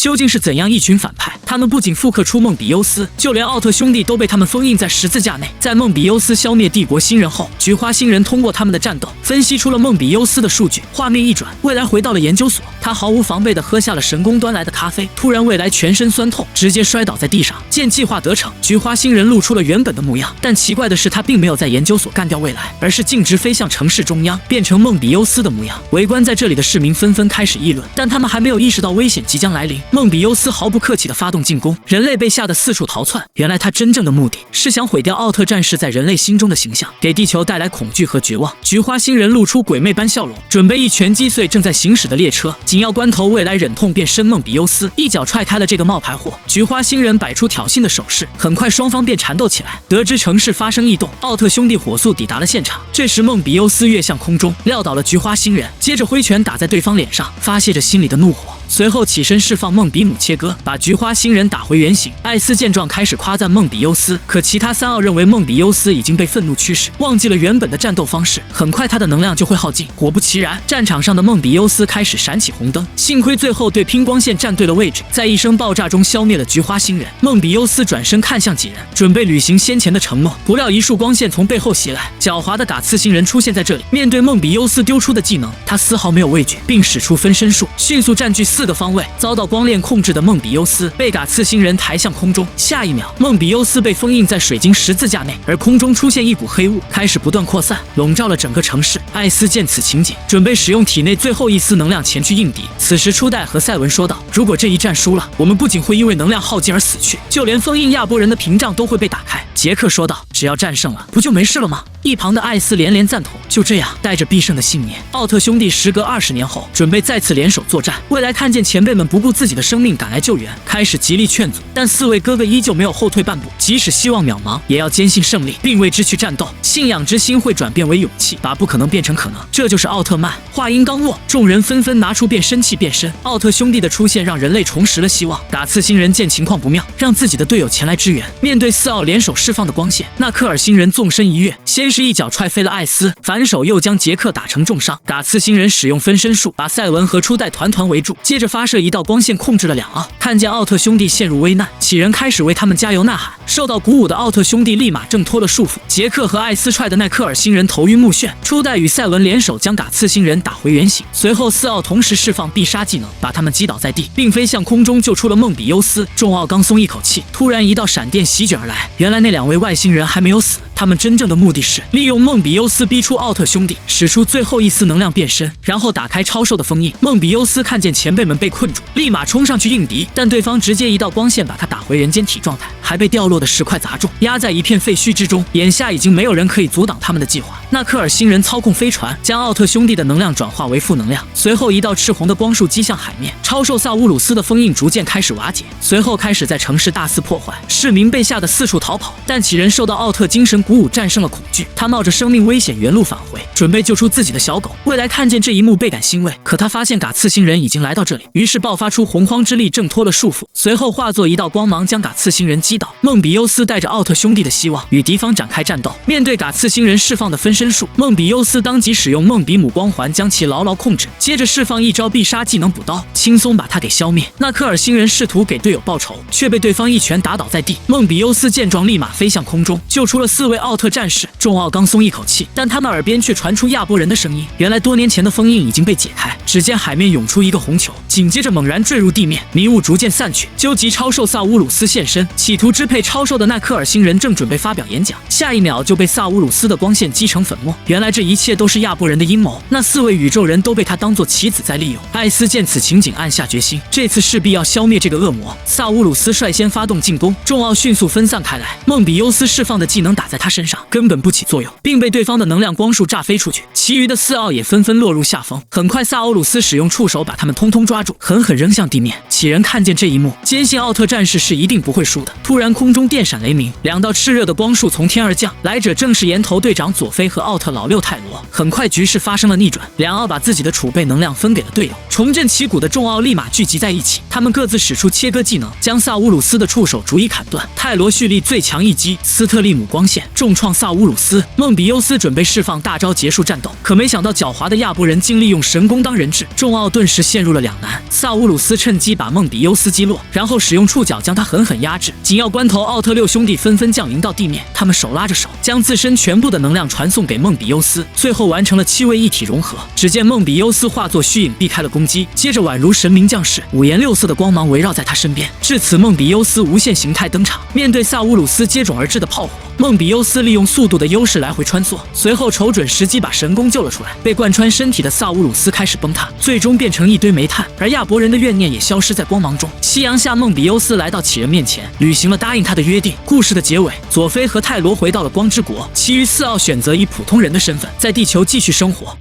究竟是怎样一群反派？他们不仅复刻出梦比优斯，就连奥特兄弟都被他们封印在十字架内。在梦比优斯消灭帝国新人后，菊花星人通过他们的战斗，分析出了梦比优斯的数据。画面一转，未来回到了研究所，他毫无防备地喝下了神宫端来的咖啡。突然，未来全身酸痛，直接摔倒在地上。见计划得逞，菊花星人露出了原本的模样，但奇怪的是，他并没有在研究所干掉未来，而是径直飞向城市中央，变成梦比优斯的模样。围观在这里的市民纷纷开始议论，但他们还没有意识到危险即将来临。梦比优斯毫不客气地发动进攻，人类被吓得四处逃窜。原来他真正的目的是想毁掉奥特战士在人类心中的形象，给地球带来恐惧和绝望。菊花星人露出鬼魅般笑容，准备一拳击碎正在行驶的列车。紧要关头，未来忍痛变身梦比优斯，一脚踹开了这个冒牌货。菊花星人摆出挑衅的手势，很快双方便缠斗起来。得知城市发生异动，奥特兄弟火速抵达了现场。这时梦比优斯跃向空中，撂倒了菊花星人，接着挥拳打在对方脸上，发泄着心里的怒火。随后起身释放梦比姆切割，把菊花星人打回原形。艾斯见状开始夸赞梦比优斯，可其他三奥认为梦比优斯已经被愤怒驱使，忘记了原本的战斗方式，很快他的能量就会耗尽。果不其然，战场上的梦比优斯开始闪起红灯，幸亏最后对拼光线站对了位置，在一声爆炸中消灭了菊花星人。梦比优斯转身看向几人，准备履行先前的承诺，不料一束光线从背后袭来，狡猾的嘎刺星人出现在这里。面对梦比优斯丢出的技能，他丝毫没有畏惧，并使出分身术，迅速占据4个方位。遭到光链控制的梦比优斯被嘎刺星人抬向空中，下一秒，梦比优斯被封印在水晶十字架内，而空中出现一股黑雾，开始不断扩散，笼罩了整个城市。艾斯见此情景，准备使用体内最后一丝能量前去应敌。此时，初代和赛文说道：“如果这一战输了，我们不仅会因为能量耗尽而死去，就连封印亚波人的屏障都会被打开。”杰克说道：“只要战胜了，不就没事了吗？”一旁的艾斯连连赞同。就这样，带着必胜的信念，奥特兄弟时隔20年后，准备再次联手作战。未来看见前辈们不顾自己的生命赶来救援，开始极力劝阻，但4位哥哥依旧没有后退半步，即使希望渺茫，也要坚信胜利，并为之去战斗。信仰之心会转变为勇气，把不可能变成可能，这就是奥特曼。话音刚落，众人纷纷拿出变身器变身。奥特兄弟的出现让人类重拾了希望。嘎刺星人见情况不妙，让自己的队友前来支援。面对4奥联手释放的光线，纳克尔星人纵身一跃，先是一脚踹飞了艾斯，反手又将杰克打成重伤。嘎刺星人使用分身术，把赛文和初代团团围住，接着发射一道光线控制了2奥。看见奥特兄弟陷入危难，几人开始为他们加油呐喊。受到鼓舞的奥特兄弟立马挣脱了束缚，杰克和艾斯踹的奈克尔星人头晕目眩，初代与赛文联手将嘎刺星人打回原形。随后4奥同时释放必杀技能，把他们击倒在地，并飞向空中救出了梦比优斯。众奥刚松一口气，突然一道闪电席卷而来，原来那2位外星人还没有死，他们真正的目的是利用梦比优斯逼出奥特兄弟，使出最后一丝能量变身，然后打开超兽的封印。梦比优斯看见前辈们被困住，立马冲上去应敌，但对方直接一道光线把他打回人间体状态，还被掉落的石块砸中，压在一片废墟之中。眼下已经没有人可以阻挡他们的计划。纳克尔星人操控飞船，将奥特兄弟的能量转化为负能量，随后一道赤红的光束击向海面。超兽萨乌鲁斯的封印逐渐开始瓦解，随后开始在城市大肆破坏，市民被吓得四处逃跑。但几人受到奥特精神鼓舞，战胜了恐惧。他冒着生命危险原路返回，准备救出自己的小狗。未来看见这一幕倍感欣慰，可他发现嘎刺星人已经来到这里，于是爆发出洪荒之力挣脱了束缚，随后化作一道光芒将嘎刺星人击倒。梦比优斯带着奥特兄弟的希望与敌方展开战斗。面对嘎刺星人释放的分身术，梦比优斯当即使用梦比姆光环将其牢牢控制，接着释放一招必杀技能补刀，轻松把他给消灭。纳克尔星人试图给队友报仇，却被对方一拳打倒在地。梦比优斯见状立马飞向空中，救出了4位奥特战士。众奥刚松一口气，但他们耳边却传出亚波人的声音。原来多年前的封印已经被解开，只见海面涌出一个红球，紧接着猛然坠入地面，迷雾逐渐散去。究极超兽萨乌鲁斯现身，企图支配超兽的奈克尔星人正准备发表演讲，下一秒就被萨乌鲁斯的光线击成粉末。原来这一切都是亚波人的阴谋，那4位宇宙人都被他当作棋子在利用。艾斯见此情景，暗下决心，这次势必要消灭这个恶魔。萨乌鲁斯率先发动进攻，众奥迅速分散开来。梦比优斯释放的技能打在他身上，根本不起作用，并被对方的能量光束炸飞出去。其余的4奥也纷纷落入下风。很快，萨欧鲁斯使用触手把他们通通抓住，狠狠扔向地面。几人看见这一幕，坚信奥特战士是一定不会输的。突然，空中电闪雷鸣，2道炽热的光束从天而降，来者正是岩头队长佐菲和奥特老六泰罗。很快，局势发生了逆转，2奥把自己的储备能量分给了队友。重振旗鼓的众奥立马聚集在一起，他们各自使出切割技能，将萨乌鲁斯的触手逐一砍断。泰罗蓄力最强一击，斯特利姆光线重创萨乌鲁斯。梦比优斯准备释放大招结束战斗，可没想到狡猾的亚波人竟利用神功当人质，众奥顿时陷入了两难。难。萨乌鲁斯趁机把梦比优斯击落，然后使用触角将他狠狠压制。紧要关头，奥特六兄弟纷纷降临到地面，他们手拉着手，将自身全部的能量传送给梦比优斯，最后完成了7位一体融合。只见梦比优斯化作虚影避开了攻击，接着宛如神明降世，五颜六色的光芒围绕在他身边。至此，梦比优斯无限形态登场，面对萨乌鲁斯接踵而至的炮火，梦比优斯利用速度的优势来回穿梭，随后瞅准时机把神弓救了出来。被贯穿身体的萨乌鲁斯开始崩塌，最终变成一堆煤炭，而亚伯人的怨念也消失在光芒中。夕阳下，梦比优斯来到杞人面前，履行了答应他的约定。故事的结尾，佐菲和泰罗回到了光之国，其余4奥选择以普通人的身份在地球继续生活。